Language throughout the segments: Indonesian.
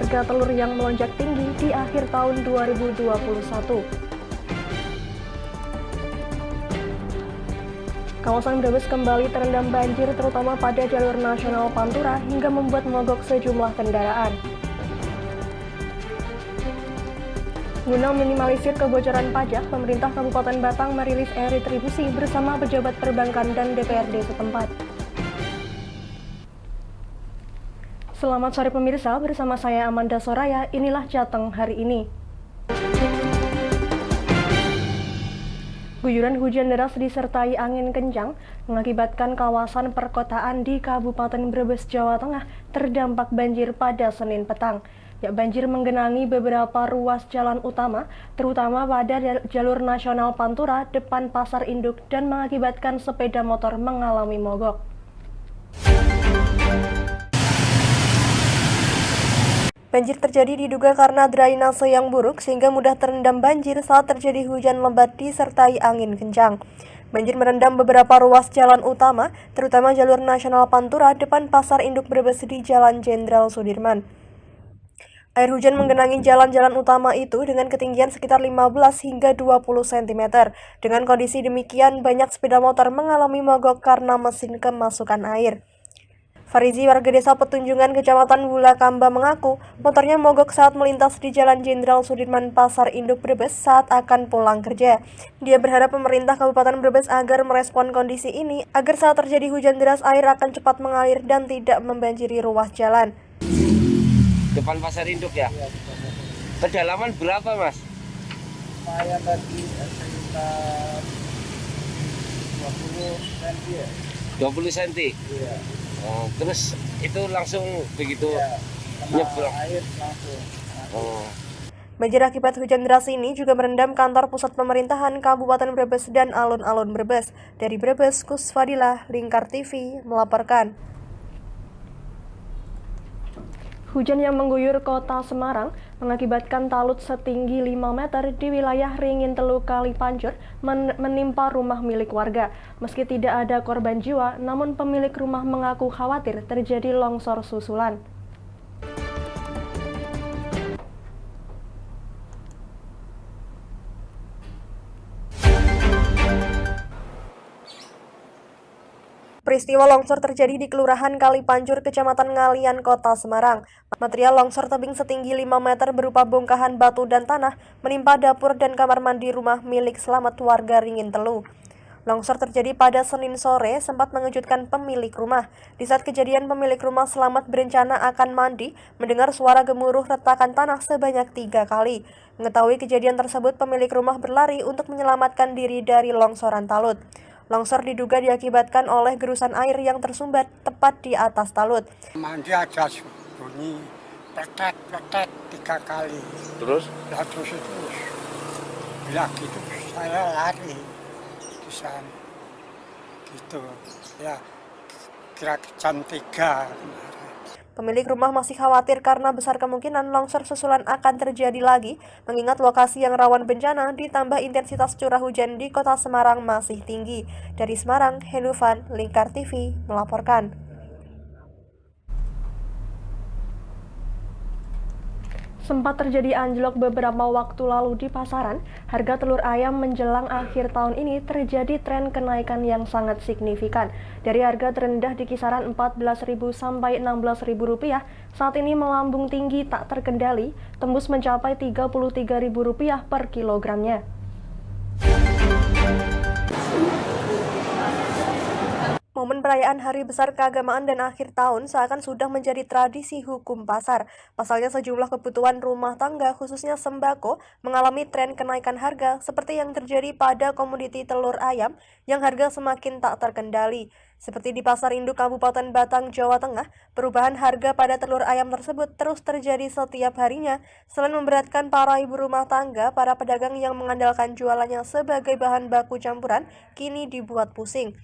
harga telur yang melonjak tinggi di akhir tahun 2021. Kawasan Brebes kembali terendam banjir terutama pada jalur nasional Pantura hingga membuat mogok sejumlah kendaraan. Guna meminimalisir kebocoran pajak, pemerintah Kabupaten Batang merilis e-retribusi bersama pejabat perbankan dan DPRD setempat. Selamat sore pemirsa, bersama saya Amanda Soraya, inilah Jateng hari ini. Guyuran hujan deras disertai angin kencang mengakibatkan kawasan perkotaan di Kabupaten Brebes, Jawa Tengah terdampak banjir pada Senin petang. Banjir menggenangi beberapa ruas jalan utama, terutama pada jalur nasional Pantura depan Pasar Induk dan mengakibatkan sepeda motor mengalami mogok. Banjir terjadi diduga karena drainase yang buruk sehingga mudah terendam banjir saat terjadi hujan lebat disertai angin kencang. Banjir merendam beberapa ruas jalan utama, terutama jalur nasional Pantura depan Pasar Induk Brebes di Jalan Jenderal Sudirman. Air hujan menggenangi jalan-jalan utama itu dengan ketinggian sekitar 15 hingga 20 cm. Dengan kondisi demikian, banyak sepeda motor mengalami mogok karena mesin kemasukan air. Farizi, warga desa Petunjungan, Kecamatan Bulakamba mengaku motornya mogok saat melintas di Jalan Jenderal Sudirman Pasar Induk Brebes saat akan pulang kerja. Dia berharap pemerintah Kabupaten Brebes agar merespon kondisi ini agar saat terjadi hujan deras air akan cepat mengalir dan tidak membanjiri ruas jalan. Depan Pasar Induk ya? Kedalaman berapa, Mas? Saya tadi sekitar 20 cm ya. 20 cm? Iya. Oh, terus itu langsung begitu nyebrang? Air langsung. Oh. Banjir akibat hujan deras ini juga merendam kantor pusat pemerintahan Kabupaten Brebes dan alun-alun Brebes. Dari Brebes, Kusfadilah, Lingkar TV melaporkan. Hujan yang mengguyur kota Semarang mengakibatkan talut setinggi 5 meter di wilayah Ringin Telu Kalipancur menimpa rumah milik warga. Meski tidak ada korban jiwa, namun pemilik rumah mengaku khawatir terjadi longsor susulan. Peristiwa longsor terjadi di Kelurahan Kalipancur, Kecamatan Ngalian, Kota Semarang. Material longsor tebing setinggi 5 meter berupa bongkahan batu dan tanah menimpa dapur dan kamar mandi rumah milik Slamet warga Ringin Telu. Longsor terjadi pada Senin sore, sempat mengejutkan pemilik rumah. Di saat kejadian, pemilik rumah Slamet berencana akan mandi, mendengar suara gemuruh retakan tanah sebanyak 3 kali. Mengetahui kejadian tersebut, pemilik rumah berlari untuk menyelamatkan diri dari longsoran talut. Longsor diduga diakibatkan oleh gerusan air yang tersumbat tepat di atas talut. Mandi aja bunyi pletet 3 kali. Terus? Ya terus itu bilang gitu, saya lari di sana. Gitu. Ya kira jam 3. Pemilik rumah masih khawatir karena besar kemungkinan longsor susulan akan terjadi lagi, mengingat lokasi yang rawan bencana ditambah intensitas curah hujan di Kota Semarang masih tinggi. Dari Semarang, Henufan, Lingkar TV melaporkan. Sempat terjadi anjlok beberapa waktu lalu di pasaran, harga telur ayam menjelang akhir tahun ini terjadi tren kenaikan yang sangat signifikan. Dari harga terendah di kisaran Rp14.000 sampai Rp16.000, saat ini melambung tinggi tak terkendali, tembus mencapai Rp33.000 per kilogramnya. Momen perayaan Hari Besar Keagamaan dan akhir tahun seakan sudah menjadi tradisi hukum pasar. Pasalnya sejumlah kebutuhan rumah tangga khususnya sembako mengalami tren kenaikan harga seperti yang terjadi pada komoditi telur ayam yang harga semakin tak terkendali. Seperti di Pasar Induk Kabupaten Batang, Jawa Tengah, perubahan harga pada telur ayam tersebut terus terjadi setiap harinya. Selain memberatkan para ibu rumah tangga, para pedagang yang mengandalkan jualannya sebagai bahan baku campuran kini dibuat pusing.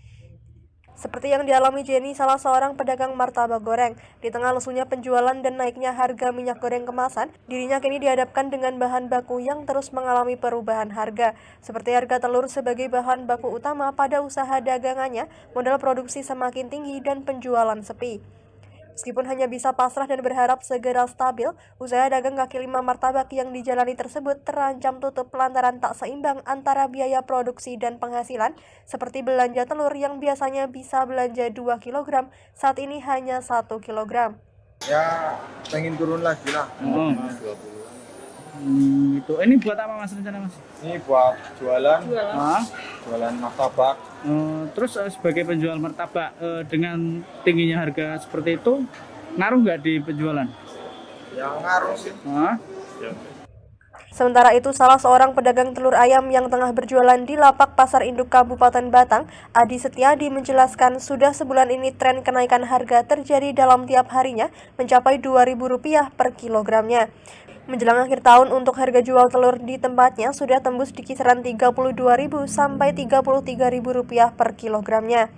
Seperti yang dialami Jenny, salah seorang pedagang martabak goreng. Di tengah lesunya penjualan dan naiknya harga minyak goreng kemasan, dirinya kini dihadapkan dengan bahan baku yang terus mengalami perubahan harga. Seperti harga telur sebagai bahan baku utama pada usaha dagangannya, modal produksi semakin tinggi dan penjualan sepi. Meskipun hanya bisa pasrah dan berharap segera stabil, usaha dagang kaki lima martabak yang dijalani tersebut terancam tutup lantaran tak seimbang antara biaya produksi dan penghasilan, seperti belanja telur yang biasanya bisa belanja 2 kg, saat ini hanya 1 kg. Ya pengen turun lagi lah. Itu ini buat apa mas rencana mas? Ini buat jualan Ah, jualan martabak. terus sebagai penjual martabak dengan tingginya harga seperti itu ngaruh nggak di penjualan? Yang ngaruh sih. Ah, Sementara itu, salah seorang pedagang telur ayam yang tengah berjualan di lapak Pasar Induk Kabupaten Batang, Adi Setiadi menjelaskan sudah sebulan ini tren kenaikan harga terjadi dalam tiap harinya mencapai Rp2.000 per kilogramnya. Menjelang akhir tahun untuk harga jual telur di tempatnya sudah tembus di kisaran Rp32.000 sampai Rp33.000 per kilogramnya.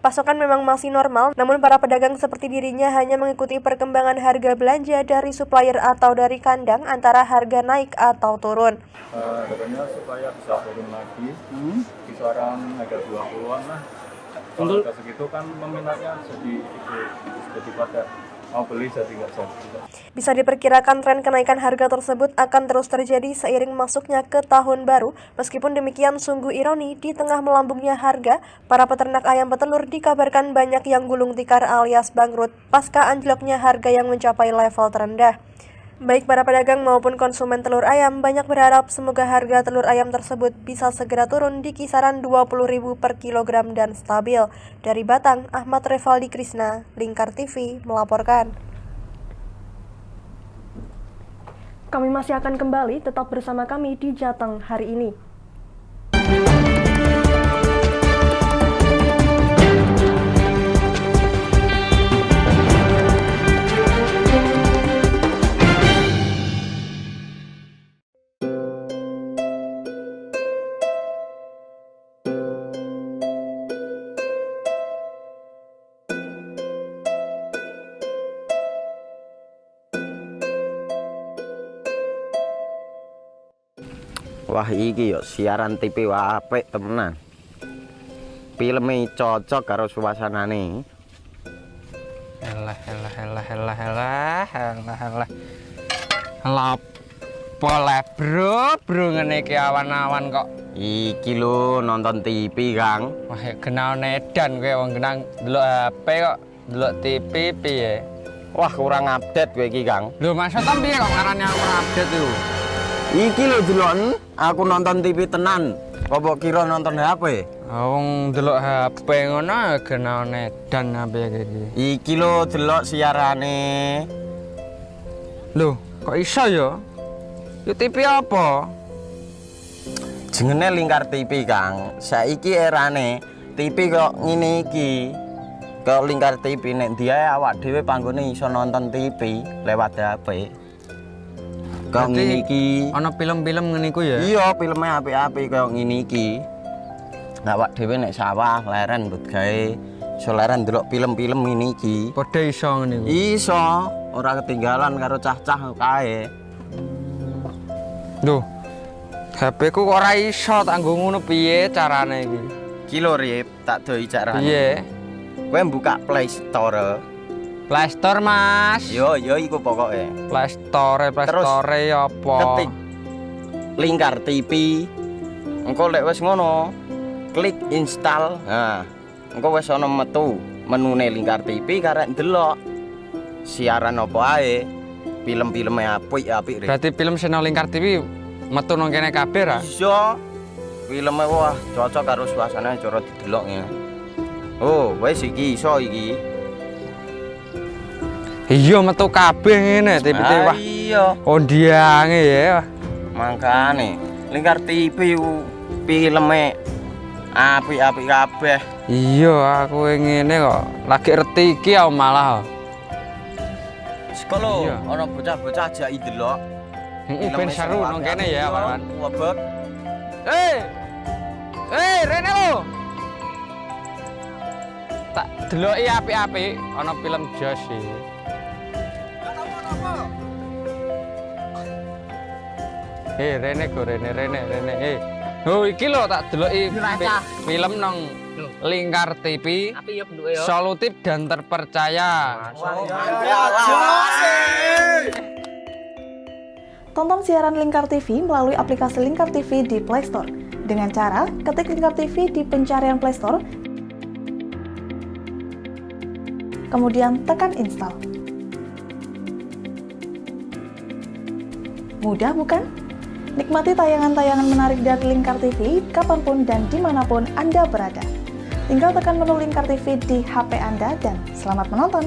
Pasokan memang masih normal, namun para pedagang seperti dirinya hanya mengikuti perkembangan harga belanja dari supplier atau dari kandang antara harga naik atau turun. Harapannya supaya bisa turun lagi. Kisaran harga 20-an lah. Kalau Untuk- harga segitu kan peminatnya jadi pada mau beli jadi nggak jadi. Bisa diperkirakan tren kenaikan harga tersebut akan terus terjadi seiring masuknya ke tahun baru. Meskipun demikian, sungguh ironi di tengah melambungnya harga, para peternak ayam petelur dikabarkan banyak yang gulung tikar alias bangkrut pasca anjloknya harga yang mencapai level terendah. Baik para pedagang maupun konsumen telur ayam banyak berharap semoga harga telur ayam tersebut bisa segera turun di kisaran Rp20.000 per kilogram dan stabil. Dari Batang, Ahmad Revaldi Krisna, Lingkar TV melaporkan. Kami masih akan kembali, tetap bersama kami di Jateng hari ini. Wah iki yo siaran TV wah apik temenan. Filme cocok karo suasanane. Elah. Boleh bro ngene iki awan-awan kok. Iki lho nonton TV, Kang. Wah, kenal nedan kowe wong kenang delok HP kok delok TV piye? Wah kurang update kowe iki, Kang. Lho maksudnya piye kok ngarane aku update yo? Iki lho delok aku nonton TV tenan. Apa kira nonton HP? Wong delok HP ngono kenal nedan apa iki. Iki lho delok siarane. Lho, kok iso ya? Yo TV apa? Jenenge Lingkar TV, Kang. Saiki erane TV kok ngene iki. Kok Lingkar TV nek dia awak dhewe panggone iso nonton TV lewat HP. Kok ngene iki. Ana film-film ngene iku ya? Iya, filme apik-apik kaya ngene iki. Nah, awak dhewe nek sawah leren mbut gawe iso leren ndelok film-film ngene iki. Padha iso ngene iku. Iso, ora ketinggalan karo cah-cah kae. Lho. HP ku kok ora iso tak nggo ngono piye carane iki? Ki lho Rip, tak doi carane. Piye? Kowe buka Play Store. Play Store, Mas. Yo iku pokoke. Play Store apa? Ketik Lingkar TV. Engko lek wis ngono, klik install. Nah, engko wis ana metu menune Lingkar TV karek ndelok siaran apa ae. Film-filme apik-apik. Berarti film channel Lingkar TV metu nang kene kabeh ra? Iso. Filme wah cocok karo suasana cara didelok ya. Oh, wis iki iso iki. Iya metu kabeh ngene TV wah. Iya. Kondiange ya. Mangkane Lingkar TV filme apik-apik kabeh. Iya aku ngene kok. Lagi retiki aku malah. Sekolo Iya. ana bocah-bocah ajak delok. Ben seru nang kene ya, Pak. Wabek. Rene lo. Tak deloki apik-apik ana film jos iki. Rene go Rene. Oh iki lho tak deloki film nang Lingkar TV, solutif dan terpercaya. Tonton siaran Lingkar TV melalui aplikasi Lingkar TV di Play Store. Dengan cara ketik Lingkar TV di pencarian Play Store, kemudian tekan install. Mudah bukan? Nikmati tayangan-tayangan menarik dari Lingkar TV kapanpun dan dimanapun Anda berada. Tinggal tekan menu Lingkar TV di HP Anda dan selamat menonton!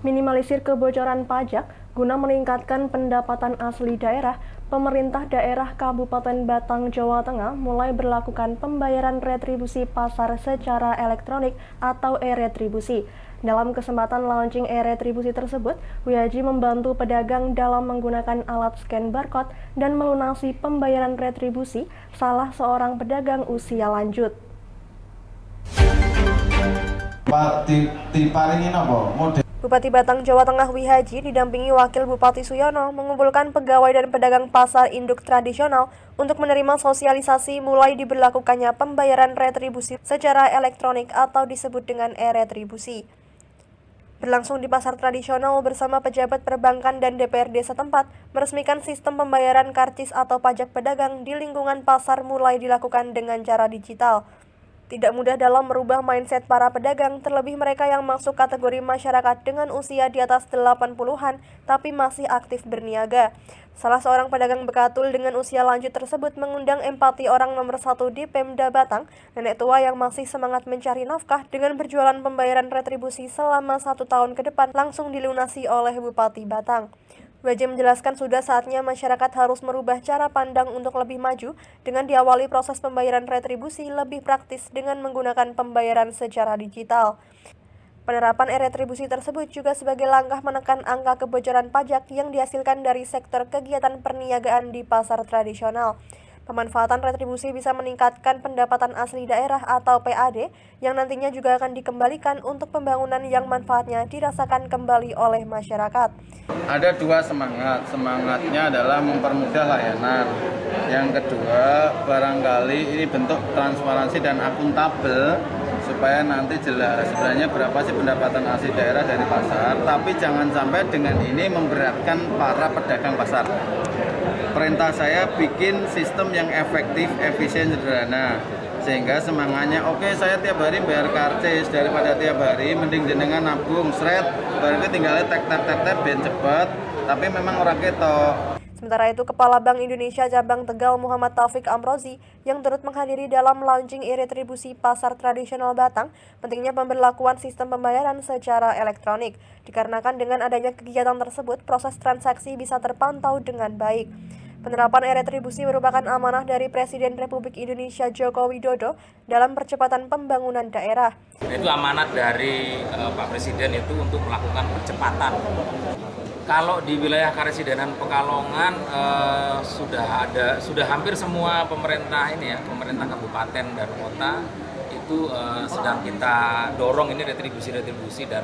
Minimalisir kebocoran pajak guna meningkatkan pendapatan asli daerah, pemerintah daerah Kabupaten Batang, Jawa Tengah mulai berlakukan pembayaran retribusi pasar secara elektronik atau e-retribusi. Dalam kesempatan launching e-retribusi tersebut, Wihaji membantu pedagang dalam menggunakan alat scan barcode dan melunasi pembayaran retribusi salah seorang pedagang usia lanjut. Pak, diparingi napa? Bupati Batang, Jawa Tengah Wihaji didampingi Wakil Bupati Suyono mengumpulkan pegawai dan pedagang pasar induk tradisional untuk menerima sosialisasi mulai diberlakukannya pembayaran retribusi secara elektronik atau disebut dengan e-retribusi. Berlangsung di pasar tradisional bersama pejabat perbankan dan DPRD setempat, meresmikan sistem pembayaran karcis atau pajak pedagang di lingkungan pasar mulai dilakukan dengan cara digital. Tidak mudah dalam merubah mindset para pedagang, terlebih mereka yang masuk kategori masyarakat dengan usia di atas 80-an tapi masih aktif berniaga. Salah seorang pedagang bekatul dengan usia lanjut tersebut mengundang empati orang nomor 1 di Pemda Batang, nenek tua yang masih semangat mencari nafkah dengan berjualan pembayaran retribusi selama 1 tahun ke depan langsung dilunasi oleh Bupati Batang. Wihaji menjelaskan sudah saatnya masyarakat harus merubah cara pandang untuk lebih maju dengan diawali proses pembayaran retribusi lebih praktis dengan menggunakan pembayaran secara digital. Penerapan e-retribusi tersebut juga sebagai langkah menekan angka kebocoran pajak yang dihasilkan dari sektor kegiatan perniagaan di pasar tradisional. Pemanfaatan retribusi bisa meningkatkan pendapatan asli daerah atau PAD yang nantinya juga akan dikembalikan untuk pembangunan yang manfaatnya dirasakan kembali oleh masyarakat. Ada dua semangat. Semangatnya adalah mempermudah layanan. Yang kedua, barangkali ini bentuk transparansi dan akuntabel supaya nanti jelas sebenarnya berapa sih pendapatan asli daerah dari pasar, tapi jangan sampai dengan ini memberatkan para pedagang pasar. Perintah saya bikin sistem yang efektif, efisien, sederhana. Sehingga semangatnya, oke, saya tiap hari bayar karcis, daripada tiap hari mending jenengan nabung, seret, baru tinggalnya tek-tek ben cepet, tapi memang orang ketok. Sementara itu, Kepala Bank Indonesia Cabang Tegal Muhammad Taufik Amrozi yang turut menghadiri dalam launching e-retribusi pasar tradisional Batang, pentingnya pemberlakuan sistem pembayaran secara elektronik. Dikarenakan dengan adanya kegiatan tersebut, proses transaksi bisa terpantau dengan baik. Penerapan e-retribusi merupakan amanah dari Presiden Republik Indonesia Joko Widodo dalam percepatan pembangunan daerah. Itu amanat dari Pak Presiden itu untuk melakukan percepatan. Kalau di wilayah Karesidenan Pekalongan sudah hampir semua pemerintah pemerintah kabupaten dan kota itu sedang kita dorong ini retribusi dan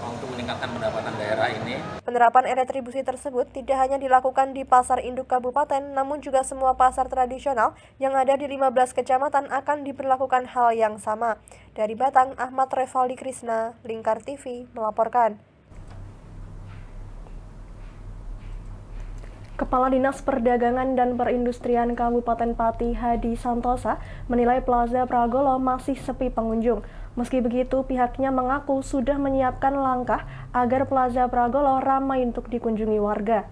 untuk meningkatkan pendapatan daerah ini. Penerapan e-retribusi tersebut tidak hanya dilakukan di pasar induk kabupaten, namun juga semua pasar tradisional yang ada di 15 kecamatan akan diberlakukan hal yang sama. Dari Batang, Ahmad Revaldi Krisna, Lingkar TV melaporkan. Kepala Dinas Perdagangan dan Perindustrian Kabupaten Pati Hadi Santosa menilai Plaza Pragolo masih sepi pengunjung. Meski begitu, pihaknya mengaku sudah menyiapkan langkah agar Plaza Pragolo ramai untuk dikunjungi warga.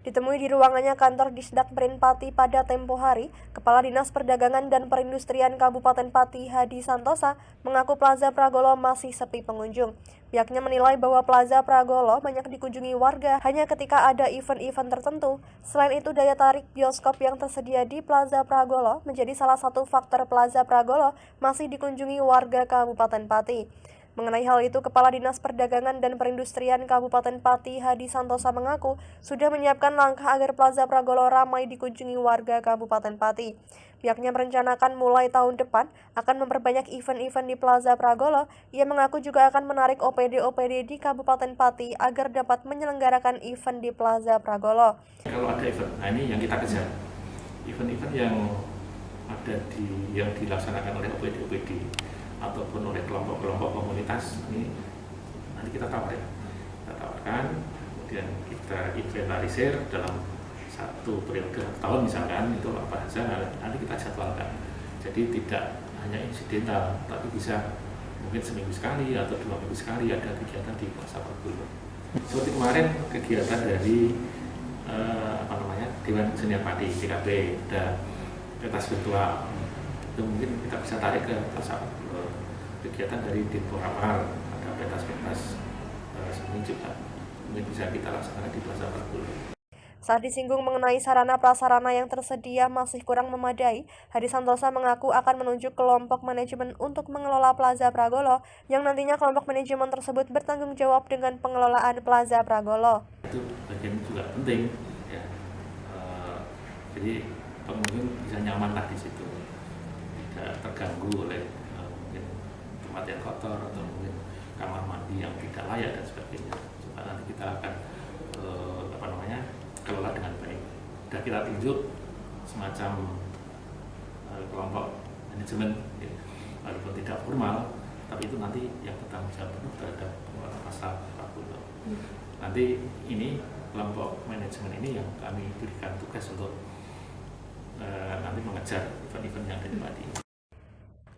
Ditemui di ruangannya kantor Disdak Prin Pati pada tempo hari, Kepala Dinas Perdagangan dan Perindustrian Kabupaten Pati Hadi Santosa mengaku Plaza Pragolo masih sepi pengunjung. Pihaknya menilai bahwa Plaza Pragolo banyak dikunjungi warga hanya ketika ada event-event tertentu. Selain itu, daya tarik bioskop yang tersedia di Plaza Pragolo menjadi salah satu faktor Plaza Pragolo masih dikunjungi warga Kabupaten Pati. Mengenai hal itu, Kepala Dinas Perdagangan dan Perindustrian Kabupaten Pati Hadi Santosa mengaku sudah menyiapkan langkah agar Plaza Pragolo ramai dikunjungi warga Kabupaten Pati. Pihaknya merencanakan mulai tahun depan akan memperbanyak event-event di Plaza Pragolo. Ia mengaku juga akan menarik OPD-OPD di Kabupaten Pati agar dapat menyelenggarakan event di Plaza Pragolo. Kalau ada event, nah ini yang kita kejar. Event-event yang ada yang dilaksanakan oleh OPD-OPD ataupun oleh kelompok-kelompok komunitas, ini nanti kita tawarkan, kemudian kita inventarisir dalam satu periode tahun misalkan, itu apa saja nanti kita jadwalkan. Jadi tidak hanya insidental, tapi bisa mungkin seminggu sekali atau 2 minggu sekali ada kegiatan di Plaza Pragolo. Seperti kemarin kegiatan dari Dewan Kesenian Pati DKP, ada pentas virtual, itu mungkin kita bisa tarik ke Plaza Pragolo. Kegiatan dari Dinporamar, ada pentas-pentas seni juga mungkin bisa kita laksanakan di Plaza Pragolo. Saat disinggung mengenai sarana prasarana yang tersedia masih kurang memadai, Hadi Santosa mengaku akan menunjuk kelompok manajemen untuk mengelola Plaza Pragolo, yang nantinya kelompok manajemen tersebut bertanggung jawab dengan pengelolaan Plaza Pragolo. Itu bagian juga penting, ya. Jadi pengunjung bisa nyamanlah di situ, tidak terganggu oleh tempat yang kotor atau mungkin kamar mandi yang tidak layak dan sebagainya. Coba nanti kita akan kelola dengan baik. Sudah kita tunjuk semacam kelompok manajemen, ya, walaupun tidak formal, tapi itu nanti yang bertanggung jawab penuh terhadap pengelolaan Plaza Pragolo. Nanti ini kelompok manajemen ini yang kami berikan tugas untuk nanti mengejar event-event yang ada di Pati.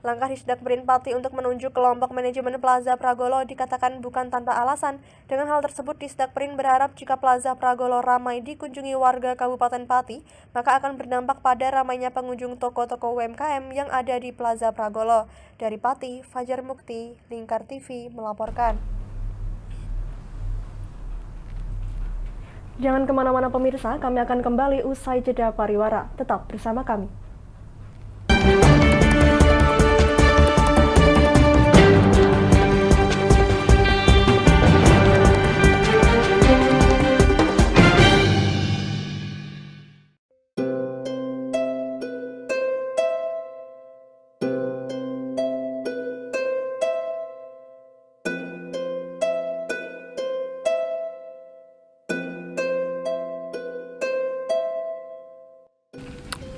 Langkah Disdak Prin Pati untuk menunjuk kelompok manajemen Plaza Pragolo dikatakan bukan tanpa alasan. Dengan hal tersebut, Disdak Prin berharap jika Plaza Pragolo ramai dikunjungi warga Kabupaten Pati, maka akan berdampak pada ramainya pengunjung toko-toko UMKM yang ada di Plaza Pragolo. Dari Pati, Fajar Mukti, Lingkar TV melaporkan. Jangan kemana-mana pemirsa, kami akan kembali usai jeda pariwara. Tetap bersama kami.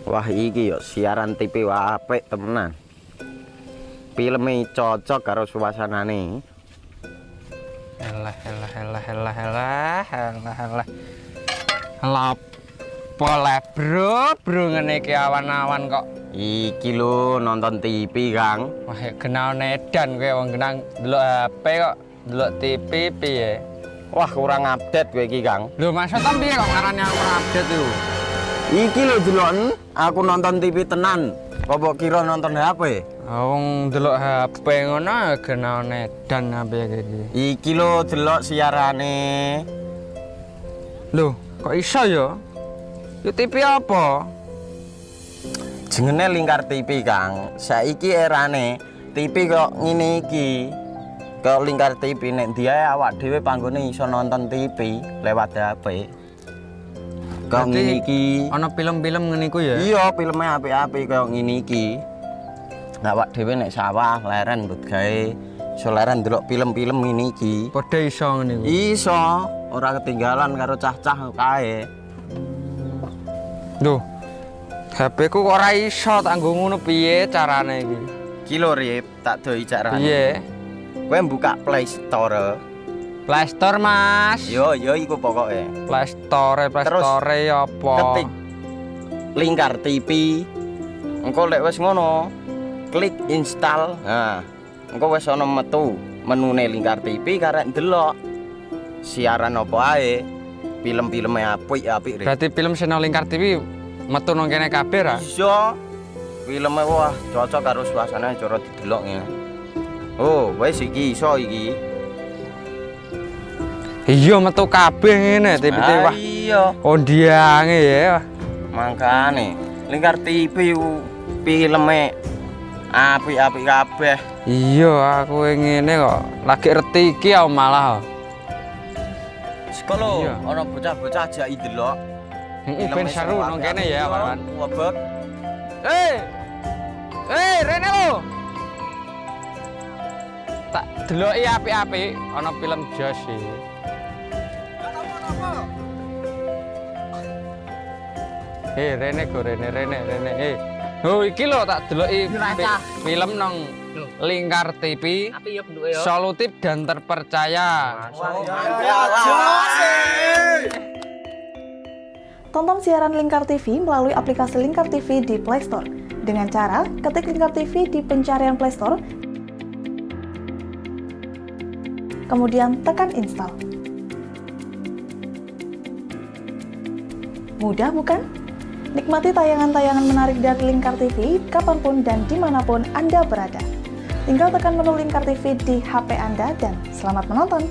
Wah iki yo siaran TV apik temenan. Filme cocok karo suasanane. Elah. Lah bro ngene iki awan-awan kok. Iki lho nonton TV, Kang. Wah, genah edan kowe wong genang delok HP kok delok TV piye? Wah, kurang update kowe iki, Kang. Lho, maksudnya piye kok ngarane aku update itu? Iki lho delok aku nonton TV tenan. Apa kira nonton HP? Wong delok HP ngono genah edan apa iki. Iki lho delok siarane. Lho, kok iso ya? Yo TV apa? Jenenge Lingkar TV, Kang. Saiki erane TV kok ngene iki. Kok Lingkar TV nek dia awak dhewe panggone iso nonton TV lewat HP. Kok ngene iki. Ana film-film ngene iku ya? Iya, filme apik-apik kaya ngene iki. Awak dhewe nek sawah leren mbut gawe iso leren ndelok film-film ngene iki. Padha iso ngene iku. Iso, ora ketinggalan karo cah-cah kae. Duh. HP ku kok ora iso tak nggo ngono piye carane iki? Ki lho Rip, tak doi carane. Piye? Kowe buka Play Store. Play Store, Mas. Yo iku pokoke. Play Store apa? Ketik Lingkar TV. Engko lek wis ngono, klik install. Nah, engko wis ana metu menune Lingkar TV karek ndelok siaran apa ae. film-filmnya apik. Berarti film sing nang Lingkar TV metu nang kene kabeh ra? Iya. Filmnya wah cocok karo suasana cara didelok ya. Oh, wis iki iso iki. Iya metu kabeh ngene TV-TV wah. Iya. Kondiange ya. Makane Lingkar TV filmnya apik-apik kabeh. Iya, aku ngene kok. Lagi reti iki aku malah. Sekolo, Iya. ana bocah-bocah ajak ndelok. Heeh, ben seru nang kene ya, kawan. Wabek. Rene lo. Tak deloki apik-apik ana film Jos iki. Rene go Rene. Oh iki lho tak deloki film nang Lingkar TV. Solutif dan terpercaya. Tonton siaran Lingkar TV melalui aplikasi Lingkar TV di Play Store. Dengan cara ketik Lingkar TV di pencarian Play Store, kemudian tekan install. Mudah bukan? Nikmati tayangan-tayangan menarik dari Lingkar TV kapanpun dan dimanapun Anda berada. Tinggal tekan menu Lingkar TV di HP Anda dan selamat menonton!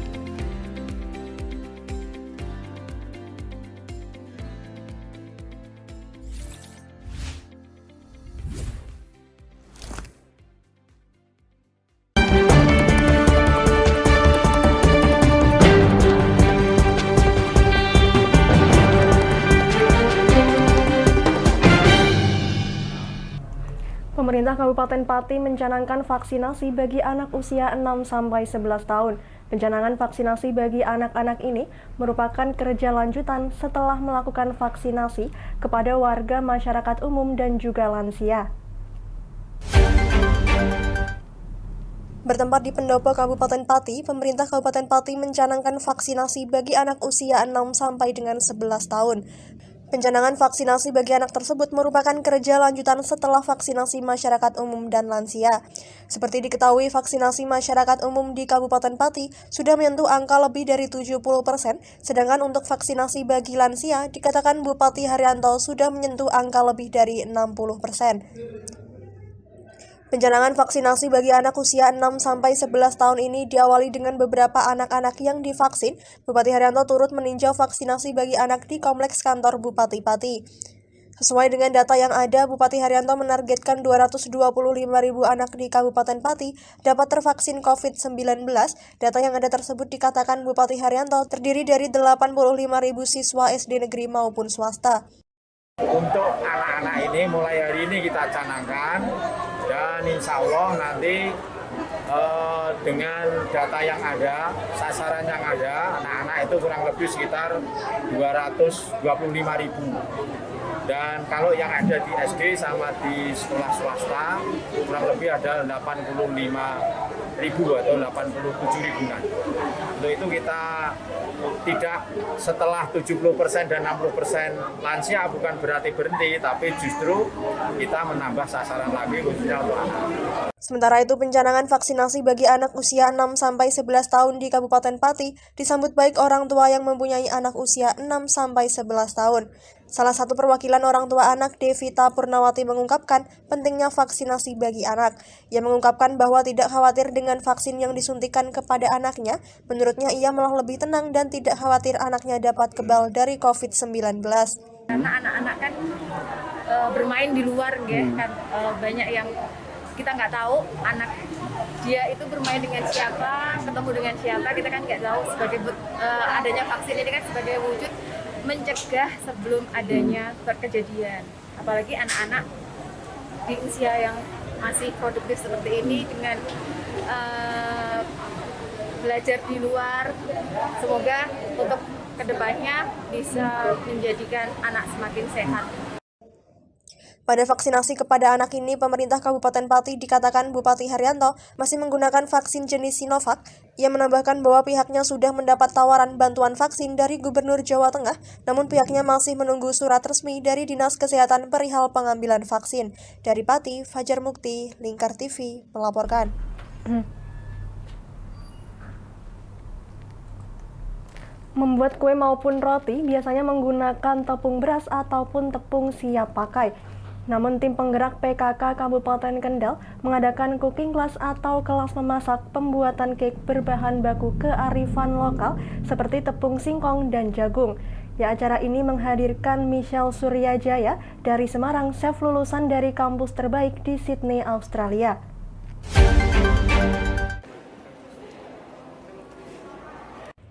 Pemerintah Kabupaten Pati mencanangkan vaksinasi bagi anak usia 6-11 tahun. Pencanangan vaksinasi bagi anak-anak ini merupakan kerja lanjutan setelah melakukan vaksinasi kepada warga masyarakat umum dan juga lansia. Bertempat di Pendopo Kabupaten Pati, pemerintah Kabupaten Pati mencanangkan vaksinasi bagi anak usia 6 sampai dengan 11 tahun. Pencanangan vaksinasi bagi anak tersebut merupakan kerja lanjutan setelah vaksinasi masyarakat umum dan lansia. Seperti diketahui, vaksinasi masyarakat umum di Kabupaten Pati sudah menyentuh angka lebih dari 70%, sedangkan untuk vaksinasi bagi lansia dikatakan Bupati Haryanto sudah menyentuh angka lebih dari 60%. Pencanangan vaksinasi bagi anak usia 6-11 tahun ini diawali dengan beberapa anak-anak yang divaksin. Bupati Haryanto turut meninjau vaksinasi bagi anak di kompleks kantor Bupati Pati. Sesuai dengan data yang ada, Bupati Haryanto menargetkan 225.000 anak di Kabupaten Pati dapat tervaksin COVID-19. Data yang ada tersebut dikatakan Bupati Haryanto terdiri dari 85.000 siswa SD negeri maupun swasta. Untuk anak-anak ini mulai hari ini kita canangkan dan insya Allah nanti dengan data yang ada, sasaran yang ada, anak-anak itu kurang lebih sekitar 225.000. Dan kalau yang ada di SD sama di sekolah swasta kurang lebih ada 85.000 atau 87.000-an. Untuk itu kita tidak setelah 70% dan 60% lansia bukan berarti berhenti, tapi justru kita menambah sasaran lagi khususnya untuk anak. Sementara itu, pencanangan vaksinasi bagi anak usia 6-11 tahun di Kabupaten Pati disambut baik orang tua yang mempunyai anak usia 6-11 tahun. Salah satu perwakilan orang tua anak, Devita Purnawati, mengungkapkan pentingnya vaksinasi bagi anak. Ia mengungkapkan bahwa tidak khawatir dengan vaksin yang disuntikan kepada anaknya. Menurutnya ia malah lebih tenang dan tidak khawatir anaknya dapat kebal dari COVID-19. Karena anak-anak kan bermain di luar, kan banyak yang kita nggak tahu anak dia itu bermain dengan siapa, ketemu dengan siapa, kita kan nggak tahu. Sebagai adanya vaksin ini kan sebagai wujud mencegah sebelum adanya kejadian. Apalagi anak-anak di usia yang masih produktif seperti ini dengan belajar di luar, semoga untuk kedepannya bisa menjadikan anak semakin sehat. Pada vaksinasi kepada anak ini, pemerintah Kabupaten Pati dikatakan Bupati Haryanto masih menggunakan vaksin jenis Sinovac. Ia menambahkan bahwa pihaknya sudah mendapat tawaran bantuan vaksin dari Gubernur Jawa Tengah, namun pihaknya masih menunggu surat resmi dari Dinas Kesehatan perihal pengambilan vaksin. Dari Pati, Fajar Mukti, Lingkar TV, melaporkan. Membuat kue maupun roti biasanya menggunakan tepung beras ataupun tepung siap pakai. Namun tim penggerak PKK Kabupaten Kendal mengadakan cooking class atau kelas memasak pembuatan cake berbahan baku kearifan lokal seperti tepung singkong dan jagung. Ya, acara ini menghadirkan Michelle Suryajaya dari Semarang, chef lulusan dari kampus terbaik di Sydney, Australia.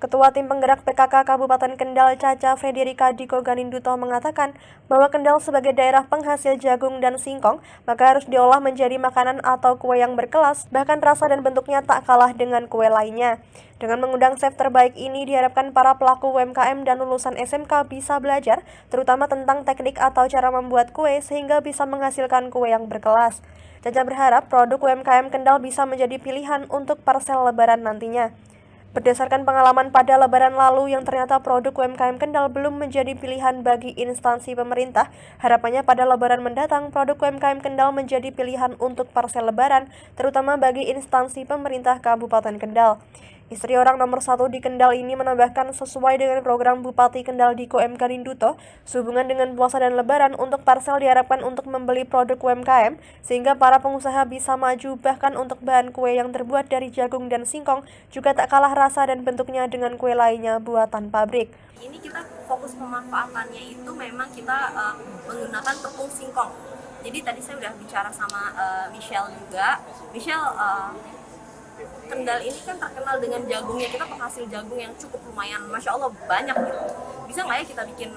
Ketua Tim Penggerak PKK Kabupaten Kendal Caca Frederika Diko Ganinduto mengatakan bahwa Kendal sebagai daerah penghasil jagung dan singkong, maka harus diolah menjadi makanan atau kue yang berkelas, bahkan rasa dan bentuknya tak kalah dengan kue lainnya. Dengan mengundang chef terbaik ini, diharapkan para pelaku UMKM dan lulusan SMK bisa belajar, terutama tentang teknik atau cara membuat kue sehingga bisa menghasilkan kue yang berkelas. Caca berharap produk UMKM Kendal bisa menjadi pilihan untuk parsel lebaran nantinya. Berdasarkan pengalaman pada lebaran lalu yang ternyata produk UMKM Kendal belum menjadi pilihan bagi instansi pemerintah, harapannya pada lebaran mendatang produk UMKM Kendal menjadi pilihan untuk parsel lebaran, terutama bagi instansi pemerintah Kabupaten Kendal. Istri orang nomor 1 di Kendal ini menambahkan sesuai dengan program Bupati Kendal Diko M. Ganinduto, sehubungan dengan puasa dan lebaran untuk parsel diharapkan untuk membeli produk UMKM, sehingga para pengusaha bisa maju bahkan untuk bahan kue yang terbuat dari jagung dan singkong juga tak kalah rasa dan bentuknya dengan kue lainnya buatan pabrik. Ini kita fokus pemanfaatannya itu memang kita menggunakan tepung singkong. Jadi tadi saya udah bicara sama Michelle juga. Michelle, Kendal ini kan terkenal dengan jagungnya, kita penghasil jagung yang cukup lumayan, Masya Allah banyak gitu. Bisa nggak ya kita bikin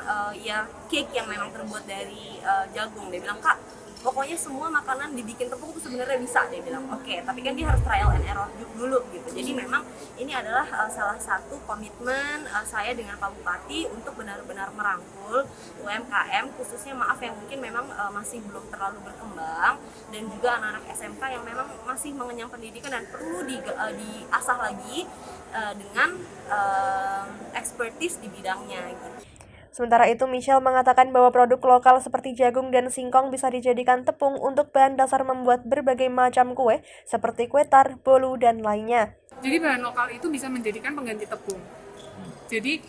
cake yang memang terbuat dari jagung? Dia bilang, Kak, pokoknya semua makanan dibikin tepung itu sebenarnya bisa. Dia bilang, oke, tapi kan dia harus trial and error dulu gitu. Jadi memang ini adalah salah satu komitmen saya dengan Pak Bupati untuk benar-benar merangkul UMKM, khususnya maaf yang mungkin memang masih belum terlalu berkembang, dan juga anak-anak SMK yang memang masih mengenyam pendidikan dan perlu diasah lagi dengan expertise di bidangnya gitu. Sementara itu, Michelle mengatakan bahwa produk lokal seperti jagung dan singkong bisa dijadikan tepung untuk bahan dasar membuat berbagai macam kue, seperti kue tar, bolu, dan lainnya. Jadi bahan lokal itu bisa menjadikan pengganti tepung. Jadi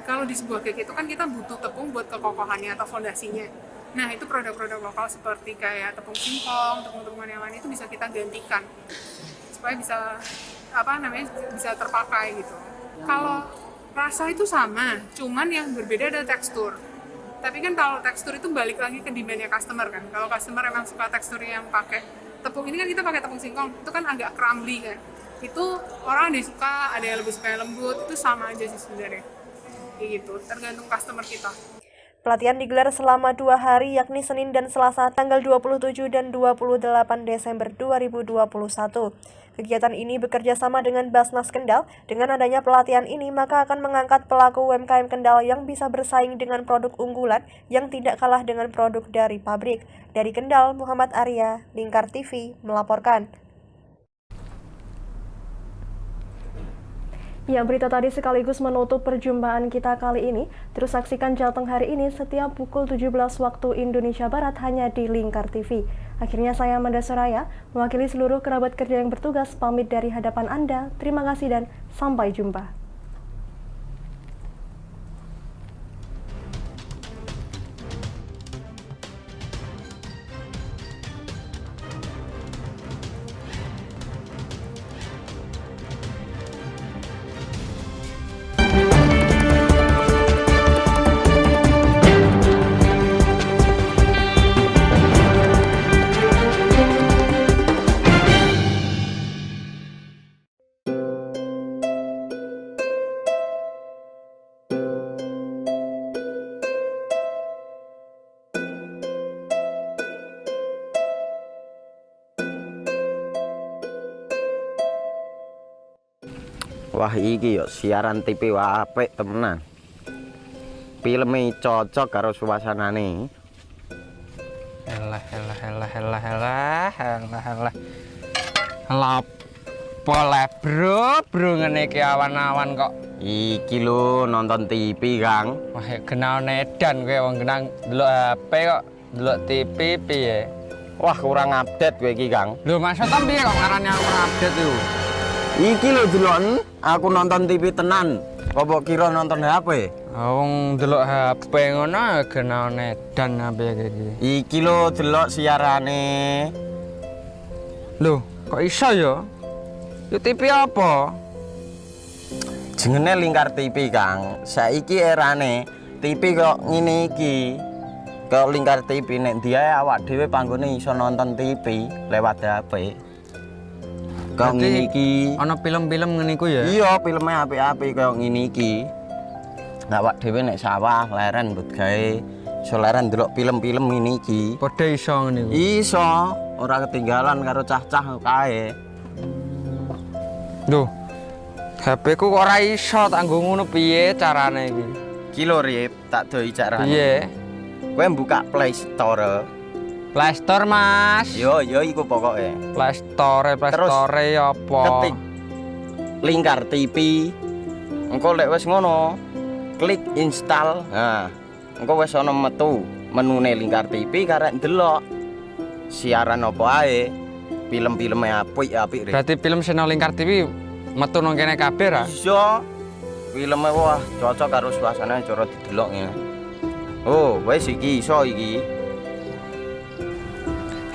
kalau di sebuah cake itu kan kita butuh tepung buat kekokohannya atau fondasinya. Nah, itu produk-produk lokal seperti kayak tepung singkong, tepung-tepungan yang lain itu bisa kita gantikan supaya bisa bisa terpakai gitu. Kalau rasa itu sama, cuman yang berbeda adalah tekstur. Tapi kan kalau tekstur itu balik lagi ke demand-nya customer kan. Kalau customer emang suka tekstur yang pakai tepung, ini kan kita pakai tepung singkong, itu kan agak crumbly kan. Itu orang ada yang suka, ada yang lebih suka yang lembut, itu sama aja sih sebenarnya. Kayak gitu, tergantung customer kita. Pelatihan digelar selama 2 hari, yakni Senin dan Selasa tanggal 27 dan 28 Desember 2021. Kegiatan ini bekerja sama dengan Basnas Kendal. Dengan adanya pelatihan ini, maka akan mengangkat pelaku UMKM Kendal yang bisa bersaing dengan produk unggulan yang tidak kalah dengan produk dari pabrik. Dari Kendal, Muhammad Arya, Lingkar TV, melaporkan. Ya, berita tadi sekaligus menutup perjumpaan kita kali ini. Terus saksikan Jateng hari ini setiap pukul 17 waktu Indonesia Barat hanya di Lingkar TV. Akhirnya saya Amanda Soraya, mewakili seluruh kerabat kerja yang bertugas, pamit dari hadapan Anda. Terima kasih dan sampai jumpa. Wah, iki yo siaran TV wae apik temenan. Filme cocok karo suasanane. Elah. Boleh bro ngene iki awan-awan kok. Iki lho nonton TV, Kang. Wah, kenal nedan kowe wong genang delok HP kok delok TV piye? Wah, kurang update kowe iki, Kang. Lho, maksudnya piye kok ngarane kurang update itu? Iki lho delok aku nonton TV tenan. Kok mbok kira nonton HP? Wong delok HP ngono kena edan apa iki. Iki lho delok siarane. Loh, kok iso ya? Yo TV apa? Jenenge Lingkar TV, Kang. Saiki erane TV kok ngene iki. Kok Lingkar TV nek dia awak dhewe panggone iso nonton TV lewat HP. Kok ngene iki. Ana film-film ngene iku ya? Iya, filme apik-apik kaya ngene iki. Nek awak dhewe nek sawah leren mbut gawe iso leren ndelok film-film ngene iki. Padha iso ngene iku. Iso, ora ketinggalan karo cah-cah kae. Loh. HP ku kok ora iso tak nggo ngono piye carane iki? Ki lho Rip, tak doi carane. Piye? Kowe buka Play Store. Play Store, Mas. Yo iku pokoke. Play Store apa? Ketik Lingkar TV. Engko lek wis ngono, klik install. Nah, engko wis ana metu menune Lingkar TV karek ndelok siaran apa ae. Film-filme apik-apik. Berarti film channel Lingkar TV metu nang kene kabeh ra? Iso. Filme wah cocok karo suasana cara didelok ngene. Oh, wis iki iso iki.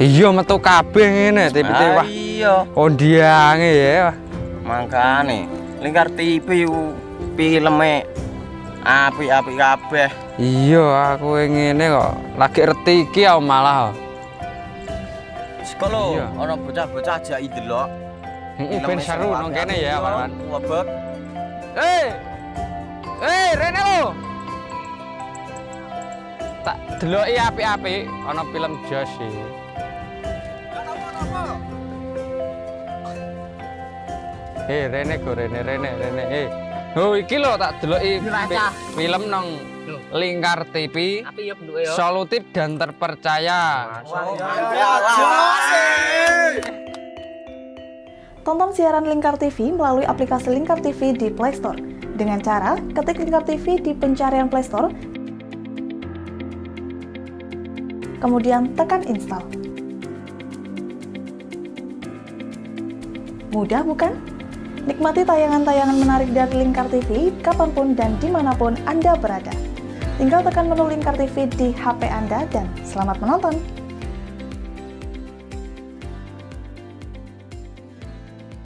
Iya metu kabeh ngene TV wah. Iya. Kondiange ya. Mangkane Lingkar TV filme apik-apik kabeh. Iya, aku ngene kok. Lagi reti iki aku malah. Sekolo ana bocah-bocah ajak ndelok. Ben seru nang kene ya, Pak. Wabek. Rene lo. Tak deloki apik-apik ana film Jos iki. Rene go Rene. Oh iki lho tak deloki film nang Lingkar TV. Solutif dan terpercaya. Tonton siaran Lingkar TV melalui aplikasi Lingkar TV di Play Store. Dengan cara ketik Lingkar TV di pencarian Play Store, kemudian tekan install. Mudah bukan? Nikmati tayangan-tayangan menarik dari Lingkar TV kapanpun dan dimanapun Anda berada. Tinggal tekan menu Lingkar TV di HP Anda dan selamat menonton!